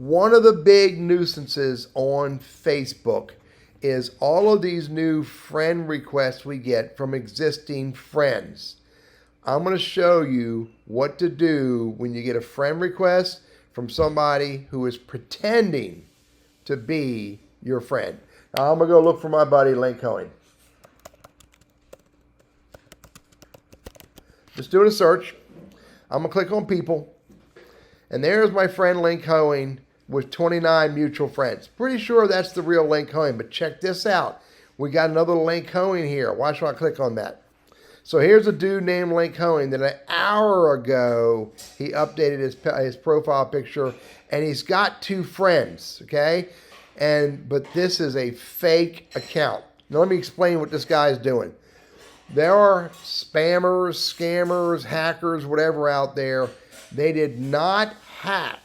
One of the big nuisances on Facebook is all of these new friend requests we get from existing friends. I'm going to show you what to do when you get a friend request from somebody who is pretending to be your friend. Now I'm going to go look for my buddy Link Cohen. Just doing a search. I'm going to click on people. And there's my friend Link Cohen with 29 mutual friends. Pretty sure that's the real Link Cohen, but check this out. We got another Link Cohen here. Watch when I click on that. So here's a dude named Link Cohen that an hour ago, he updated his profile picture, and he's got 2 friends, okay? But this is a fake account. Now let me explain what this guy's doing. There are spammers, scammers, hackers, whatever out there. They did not hack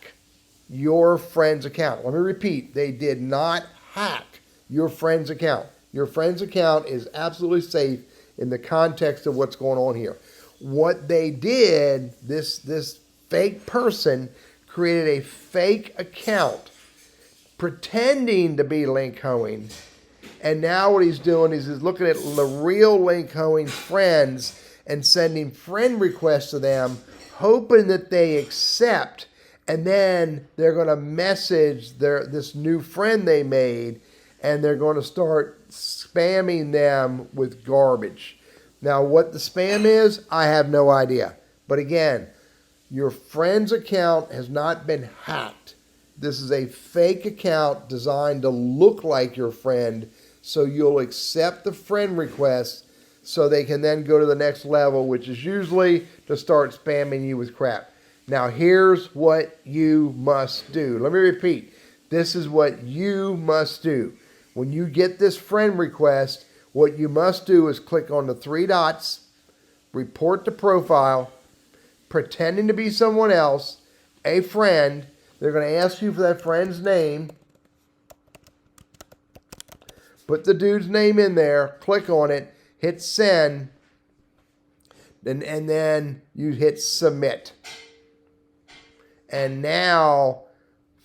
your friend's account. Let me repeat. They did not hack your friend's account. Your friend's account is absolutely safe in the context of what's going on here. What they did, this fake person created a fake account pretending to be Link Cohen. And now what he's doing is he's looking at the real Link Cohen friends and sending friend requests to them, hoping that they accept. And then they're going to message this new friend they made, and they're going to start spamming them with garbage. Now, what the spam is, I have no idea. But again, your friend's account has not been hacked. This is a fake account designed to look like your friend, so you'll accept the friend request so they can then go to the next level, which is usually to start spamming you with crap. Now, here's what you must do. Let me repeat. This is what you must do. When you get this friend request, what you must do is click on the 3 dots, report to profile, pretending to be someone else, a friend. They're going to ask you for that friend's name. Put the dude's name in there, click on it, hit send, and then you hit submit. And now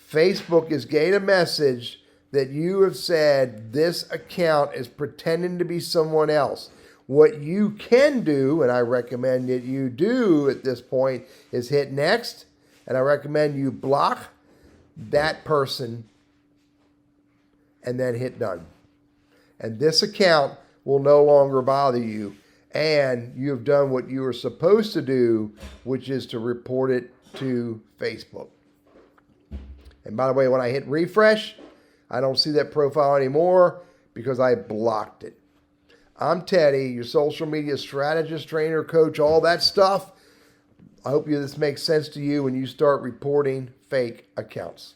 Facebook is getting a message that you have said this account is pretending to be someone else. What you can do, and I recommend that you do at this point, is hit next. And I recommend you block that person and then hit done. And this account will no longer bother you. And you have done what you were supposed to do, which is to report it to Facebook. And by the way, when I hit refresh, I don't see that profile anymore because I blocked it. I'm Teddy, your social media strategist, trainer, coach, all that stuff. I hope this makes sense to you when you start reporting fake accounts.